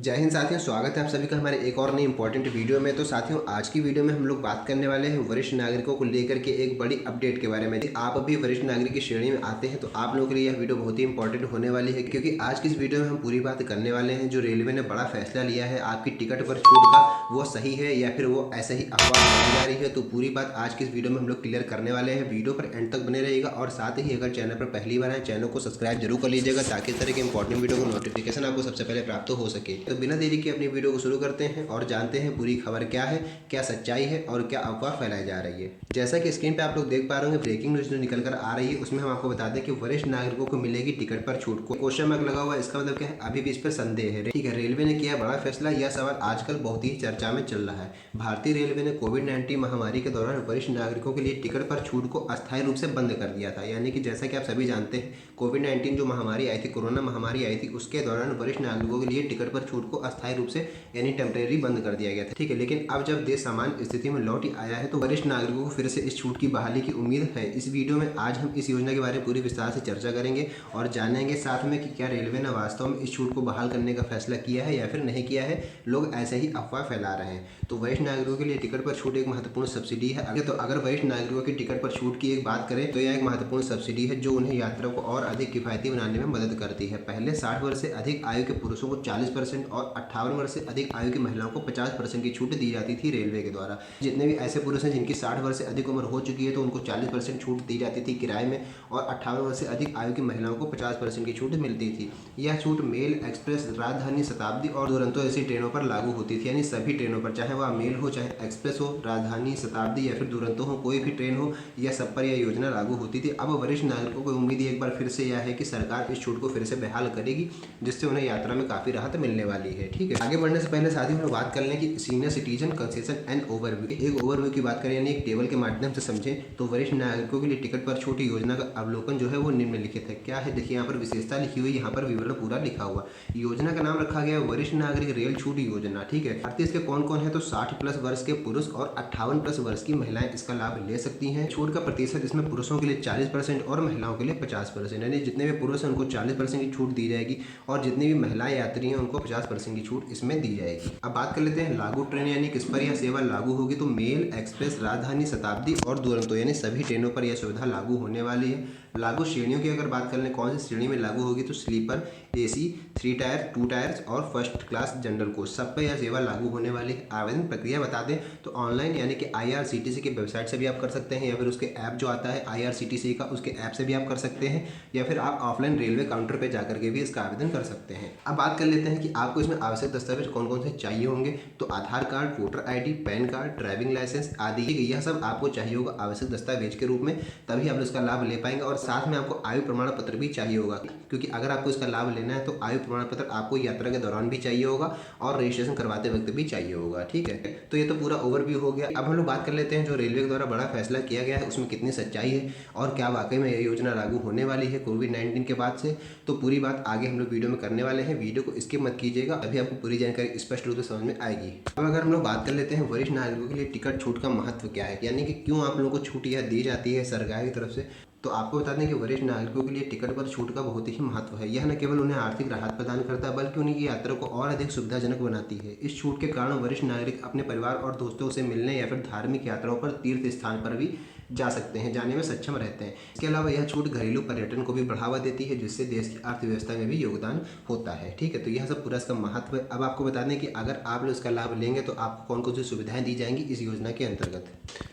जय हिंद साथियों, स्वागत है आप सभी का हमारे एक और नई इंपॉर्टेंट वीडियो में। तो साथियों, आज की वीडियो में हम लोग बात करने वाले हैं वरिष्ठ नागरिकों को लेकर के एक बड़ी अपडेट के बारे में। यदि आप अभी वरिष्ठ नागरिक की श्रेणी में आते हैं तो आप लोगों के लिए यह वीडियो बहुत ही इंपॉर्टेंट होने वाली है, क्योंकि आज की इस वीडियो में हम पूरी बात करने वाले हैं जो रेलवे ने बड़ा फैसला लिया है आपकी टिकट पर छूट का, वो सही है या फिर वो ऐसे ही अफवाह फैलाई जा रही है। तो पूरी बात आज की इस वीडियो में हम लोग क्लियर करने वाले हैं। वीडियो पर एंड तक बने रहिएगा और साथ ही अगर चैनल पर पहली बार आए चैनल को सब्सक्राइब जरूर कर लीजिएगा, ताकि इस तरह के इंपॉर्टेंट वीडियो को नोटिफिकेशन आपको सबसे पहले प्राप्त हो सके। तो बिना देरी के अपनी वीडियो को शुरू करते हैं और जानते हैं पूरी खबर क्या है, क्या सच्चाई है और क्या अफवाह फैलाई जा रही है। जैसा कि स्क्रीन पे आप लोग देख पा रहे होंगे, ब्रेकिंग न्यूज जो निकल कर आ रही है उसमें हम आपको बता दें कि वरिष्ठ नागरिकों को मिलेगी टिकट पर छूट। को क्वेश्चन मार्क लगा हुआ है, इसका मतलब क्या है, अभी भी इस पर संदेह है। ठीक है, रेलवे ने किया बड़ा फैसला, यह सवाल आजकल बहुत ही चर्चा में चल रहा है। भारतीय रेलवे ने कोविड-19 महामारी के दौरान वरिष्ठ नागरिकों के लिए टिकट पर छूट को अस्थायी रूप से बंद कर दिया था। यानी कि जैसा कि आप सभी जानते हैं, कोविड-19 जो महामारी आई थी, कोरोना महामारी आई थी, उसके दौरान वरिष्ठ नागरिकों के लिए टिकट पर छूट को अस्थायी रूप से यानी टेम्परेरी बंद कर दिया गया था। ठीक है, लेकिन अब जब देश सामान्य स्थिति में लौट आया है तो वरिष्ठ नागरिकों को फिर से इस छूट की बहाली की उम्मीद है। इस वीडियो में आज हम इस योजना के बारे में पूरी विस्तार से चर्चा करेंगे और जानेंगे साथ में कि क्या रेलवे ने वास्तव में इस छूट को बहाल करने का फैसला किया है या फिर नहीं किया है, लोग ऐसे ही अफवाह फैला रहे हैं। तो वरिष्ठ नागरिकों के लिए टिकट पर छूट एक महत्वपूर्ण सब्सिडी है। अगर वरिष्ठ नागरिकों की टिकट पर छूट की एक बात करें तो यह एक महत्वपूर्ण सब्सिडी है जो उन्हें यात्रा को और अधिक किफायती बनाने में मदद करती है। पहले 60 वर्ष से अधिक आयु के पुरुषों को 40% और 58 वर्ष से अधिक आयु की महिलाओं को 50% की छूट दी जाती थी रेलवे के द्वारा। जितने भी ऐसे पुरुष हैं जिनकी 60 वर्ष से अधिक उम्र हो चुकी है तो उनको 40% छूट दी जाती थी किराए में, और 58 वर्ष से अधिक आयु की महिलाओं को 50% की छूट मिलती थी। यह छूट मेल, एक्सप्रेस, राजधानी, शताब्दी और दुरंतो ऐसी ट्रेनों पर लागू होती थी। यानी सभी ट्रेनों पर, चाहे वह मेल हो, चाहे एक्सप्रेस हो, राजधानी, शताब्दी या फिर दुरंतो हो, कोई भी ट्रेन हो, यह सब पर यह योजना लागू होती थी। अब वरिष्ठ नागरिकों को उम्मीद एक बार फिर से यह है कि सरकार इस छूट को फिर से बहाल करेगी, जिससे उन्हें यात्रा में काफ़ी राहत मिलने वाली है। ठीक है, आगे बढ़ने से पहले साथ ही हम लोग बात कर लें कि senior citizen concession and overview, एक ओवरव्यू की बात करें यानी एक टेबल के माध्यम से समझें तो वरिष्ठ नागरिकों के लिए टिकट पर छूट योजना का अवलोकन जो है वो निम्नलिखित है। क्या है, देखिए यहाँ पर विशेषता लिखी हुई, यहाँ पर विवरण पूरा लिखा हुआ। योजना का नाम रखा गया वरिष्ठ नागरिक रेल छूट योजना। ठीक है, भारतीय इसके कौन कौन है तो 60+ वर्ष के पुरुष और 58+ वर्ष की महिलाएं इसका लाभ ले सकती हैं। छूट का प्रतिशत इसमें पुरुषों के लिए 40% और महिलाओं के लिए 50%, यानी जितने भी पुरुष हैं उनको 40% की छूट दी जाएगी और जितनी भी महिलाएं यात्री हैं उनको 50% की छूट इसमें दी जाएगी। अब बात कर लेते हैं लागू ट्रेन यानी किस पर यह सेवा लागू होगी। तो मेल, एक्सप्रेस, राजधानी, शताब्दी और दुरंतो यानी सभी ट्रेनों पर यह सुविधा लागू होने वाली है। लागू श्रेणियों की अगर बात कर लें कौन सी श्रेणी में लागू होगी तो स्लीपर, AC, 3 टायर, 2 टायर्स और फर्स्ट क्लास जनरल कोच, सब पर यह सेवा लागू होने वाली है। आवेदन प्रक्रिया बता दें तो ऑनलाइन यानी कि IRCTC की वेबसाइट से भी आप कर सकते हैं, या फिर उसके ऐप जो आता है IRCTC का, उसके ऐप से भी आप कर सकते हैं, या फिर आप ऑफलाइन रेलवे काउंटर पर जाकर के भी इसका आवेदन कर सकते हैं। अब बात कर लेते हैं कि आपको इसमें आवश्यक दस्तावेज कौन कौन से चाहिए होंगे। तो Aadhaar card, voter ID, PAN card, driving licence आदि, यह सब आपको चाहिए होगा आवश्यक दस्तावेज के रूप में, तभी आप इसका लाभ ले पाएंगे। और साथ में आपको आयु प्रमाण पत्र भी चाहिए होगा, क्योंकि अगर आपको इसका लाभ लेना है तो आयु प्रमाण पत्र आपको यात्रा के दौरान भी चाहिए होगा और रजिस्ट्रेशन करवाते वक्त भी चाहिए होगा। ठीक है, तो ये तो पूरा ओवरव्यू हो गया। अब हम लोग बात कर लेते हैं जो रेलवे के द्वारा बड़ा फैसला किया गया है उसमें कितनी सच्चाई है और क्या वाकई में यह योजना लागू होने वाली है कोविड-19 के बाद से। तो पूरी बात आगे हम लोग वीडियो में करने वाले हैं, वीडियो को स्किप मत कीजिएगा, अभी आपको पूरी जानकारी स्पष्ट रूप से समझ में आएगी। अब अगर हम लोग बात कर लेते हैं वरिष्ठ नागरिकों के लिए टिकट छूट का महत्व क्या है, यानी कि क्यों आप लोगों को छूट यह दी जाती है सरकार की तरफ से। तो आपको बता दें कि वरिष्ठ नागरिकों के लिए टिकट पर छूट का बहुत ही महत्व है। यह न केवल उन्हें आर्थिक राहत प्रदान करता है बल्कि उनकी यात्रा को और अधिक सुविधाजनक बनाती है। इस छूट के कारण वरिष्ठ नागरिक अपने परिवार और दोस्तों से मिलने या फिर धार्मिक यात्राओं पर, तीर्थ स्थान पर भी जा सकते हैं, जाने में सक्षम रहते हैं। इसके अलावा यह छूट घरेलू पर्यटन को भी बढ़ावा देती है, जिससे देश की अर्थव्यवस्था में भी योगदान होता है। ठीक है, तो यह सब पूरा इसका महत्व है। अब आपको बता दें कि अगर आप लोग इसका लाभ लेंगे तो आपको कौन कौन सी सुविधाएं दी जाएंगी इस योजना के अंतर्गत।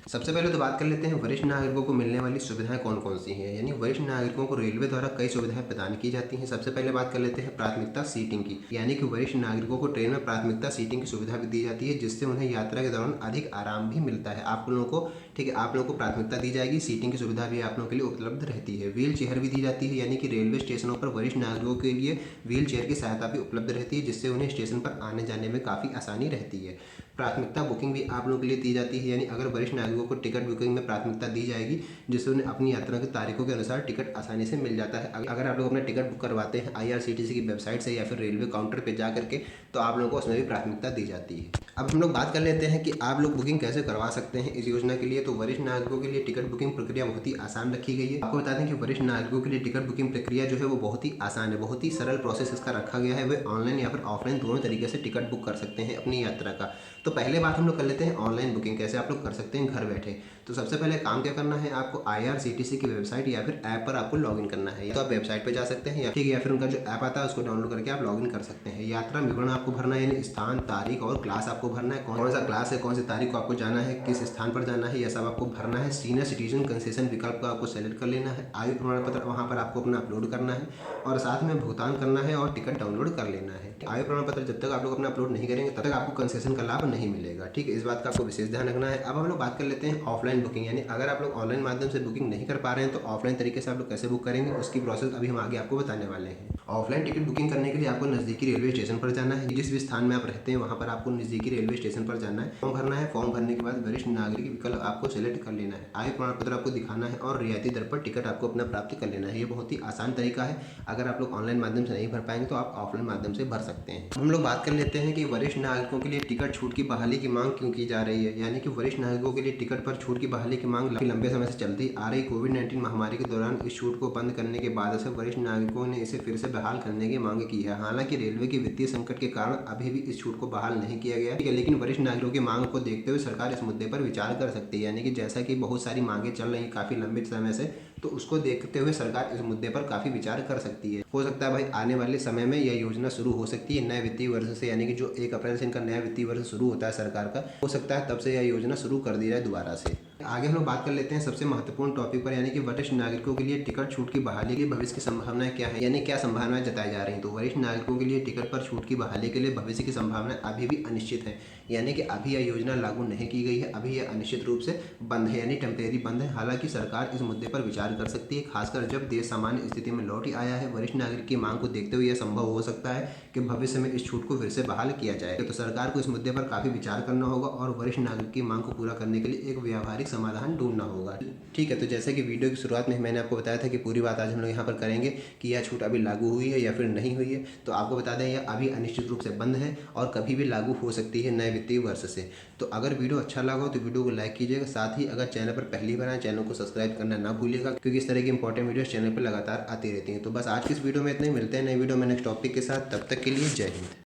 सबसे पहले तो बात कर लेते हैं वरिष्ठ नागरिकों को मिलने वाली सुविधाएं कौन कौन सी हैं। यानी वरिष्ठ नागरिकों को रेलवे द्वारा कई सुविधाएं प्रदान की जाती हैं। सबसे पहले बात कर लेते हैं प्राथमिकता सीटिंग की, यानी कि वरिष्ठ नागरिकों को ट्रेन में प्राथमिकता सीटिंग की सुविधा भी दी जाती है, जिससे उन्हें यात्रा के दौरान अधिक आराम भी मिलता है आप लोगों को। ठीक है, आप लोगों को प्राथमिकता दी जाएगी, सीटिंग की सुविधा भी आप लोगों के लिए उपलब्ध रहती है। व्हील चेयर भी दी जाती है, यानी कि रेलवे स्टेशनों पर वरिष्ठ नागरिकों के लिए व्हील चेयर की सहायता भी उपलब्ध रहती है, जिससे उन्हें स्टेशन पर आने जाने में काफ़ी आसानी रहती है। प्राथमिकता बुकिंग भी आप लोगों के लिए दी जाती है, यानी अगर वरिष्ठ नागरिकों को टिकट बुकिंग में प्राथमिकता दी जाएगी, जिससे उन्हें अपनी यात्रा की तारीखों के अनुसार टिकट आसानी से मिल जाता है। अगर आप लोग अपना टिकट बुक करवाते हैं IRCTC की वेबसाइट से या फिर रेलवे काउंटर पर जा करके, तो आप लोगों को उसमें भी प्राथमिकता दी जाती है। अब हम लोग बात कर लेते हैं कि आप लोग बुकिंग कैसे करवा सकते हैं इस योजना के लिए। तो वरिष्ठ नागरिकों के लिए टिकट बुकिंग प्रक्रिया बहुत ही आसान रखी गई है। आपको बता दें कि वरिष्ठ नागरिकों के लिए टिकट बुकिंग प्रक्रिया जो है वो बहुत ही आसान है, बहुत ही सरल प्रोसेस इसका रखा गया है। वे ऑनलाइन या फिर ऑफलाइन दोनों तरीके से टिकट बुक कर सकते हैं अपनी यात्रा का। तो पहले बात हम लोग कर लेते हैं ऑनलाइन बुकिंग कैसे आप लोग कर सकते हैं घर बैठे। तो सबसे पहले काम क्या करना है, आपको IRCTC की वेबसाइट या फिर ऐप पर आपको लॉगिन करना है। तो आप वेबसाइट पर जा सकते हैं या फिर उनका जो ऐप आता है उसको डाउनलोड करके आप लॉगिन कर सकते हैं। यात्रा विवरण आपको भरना है, यानी स्थान, तारीख और क्लास आपको भरना है, कौन सा क्लास है, कौन सी तारीख को आपको जाना है, किस स्थान पर जाना है, यह सब आपको भरना है। सीनियर सिटीजन कंसेशन विकल्प का आपको सेलेक्ट कर लेना है। आयु प्रमाण पत्र वहाँ पर आपको अपना अपलोड करना है और साथ में भुगतान करना है और टिकट डाउनलोड कर लेना है। आयु प्रमाण पत्र जब तक आप लोग अपना अपलोड नहीं करेंगे तब तक आपको कंसेशन का लाभ नहीं मिलेगा। ठीक है, इस बात का आपको विशेष ध्यान रखना है। अब हम लोग बात कर लेते हैं ऑफलाइन बुकिंग, यानी अगर आप लोग ऑनलाइन माध्यम से बुकिंग नहीं कर पा रहे हैं तो ऑफलाइन तरीके से आप लोग कैसे बुक करेंगे, उसकी प्रोसेस अभी हम आगे आपको बताने वाले हैं। ऑफलाइन टिकट बुकिंग करने के लिए आपको नज़दीकी रेलवे स्टेशन पर जाना है। जिस भी स्थान में आप रहते हैं वहाँ पर आपको नज़दीकी रेलवे स्टेशन पर जाना है, फॉर्म भरना है। फॉर्म भरने के बाद वरिष्ठ नागरिक विकल्प आपको सेलेक्ट कर लेना है। आय प्रमाण पत्र आपको दिखाना है और रियायती दर पर टिकट आपको अपना प्राप्त कर लेना है। ये बहुत ही आसान तरीका है। अगर आप लोग ऑनलाइन माध्यम से नहीं भर पाएंगे तो आप ऑफलाइन माध्यम से भर सकते हैं। हम लोग बात कर लेते हैं कि वरिष्ठ नागरिकों के लिए टिकट छूट की बहाली की मांग क्यों की जा रही है। यानी कि वरिष्ठ नागरिकों के लिए टिकट पर छूट की बहाली की मांग लंबे समय से चलती आ रही। कोविड-19 महामारी के दौरान इस छूट को बंद करने के बाद से वरिष्ठ नागरिकों ने इसे फिर से बहाल करने की मांग की है। हालांकि रेलवे की वित्तीय संकट के कारण अभी भी इस छूट को बहाल नहीं किया गया है, लेकिन वरिष्ठ नागरिकों की मांग को देखते हुए सरकार इस मुद्दे पर विचार कर सकती है। यानी कि जैसा कि बहुत सारी मांगे चल रही काफ़ी लंबे समय से, तो उसको देखते हुए सरकार इस मुद्दे पर काफ़ी विचार कर सकती है। हो सकता है भाई आने वाले समय में यह योजना शुरू हो सकती है नए वित्तीय वर्ष से, यानी कि जो 1 अप्रैल से इनका नया वित्तीय वर्ष शुरू होता है सरकार का, हो सकता है तब से यह योजना शुरू कर दी जाए दोबारा से। आगे हम लोग बात कर लेते हैं सबसे महत्वपूर्ण टॉपिक पर, यानी कि वरिष्ठ नागरिकों के लिए टिकट छूट की बहाली की भविष्य की संभावनाएं क्या है, यानी क्या संभावनाएं जताई जा रही हैं। तो वरिष्ठ नागरिकों के लिए टिकट पर छूट की बहाली के लिए भविष्य की संभावनाएं अभी भी अनिश्चित है। यानी कि अभी यह योजना लागू नहीं की गई है, अभी यह अनिश्चित रूप से बंद है, यानी टेम्परेरी बंद है। हालांकि सरकार इस मुद्दे पर विचार कर सकती है, खासकर जब देश सामान्य स्थिति में लौट आया है। वरिष्ठ नागरिक की मांग को देखते हुए यह संभव हो सकता है कि भविष्य में इस छूट को फिर से बहाल किया जाए। तो सरकार को इस मुद्दे पर काफ़ी विचार करना होगा और वरिष्ठ नागरिक की मांग को पूरा करने के लिए एक व्यावहारिक समाधान ढूंढना होगा। ठीक है, तो जैसे कि वीडियो की शुरुआत में मैंने आपको बताया था कि पूरी बात आज हम लोग यहाँ पर करेंगे कि यह छूट अभी लागू हुई है या फिर नहीं हुई है। तो आपको बता दें यह अभी अनिश्चित रूप से बंद है और कभी भी लागू हो सकती है नए वित्तीय वर्ष से। तो अगर वीडियो अच्छा लगा हो तो वीडियो को लाइक कीजिएगा, साथ ही अगर चैनल पर पहली बार आए चैनल को सब्सक्राइब करना ना भूलिएगा, क्योंकि इस तरह की इंपॉर्टेंट वीडियो चैनल पर लगातार आती रहती हैं। तो बस आज की इस वीडियो में इतना ही, मिलते हैं नई वीडियो में नेक्स्ट टॉपिक के साथ। तब तक के लिए जय हिंद।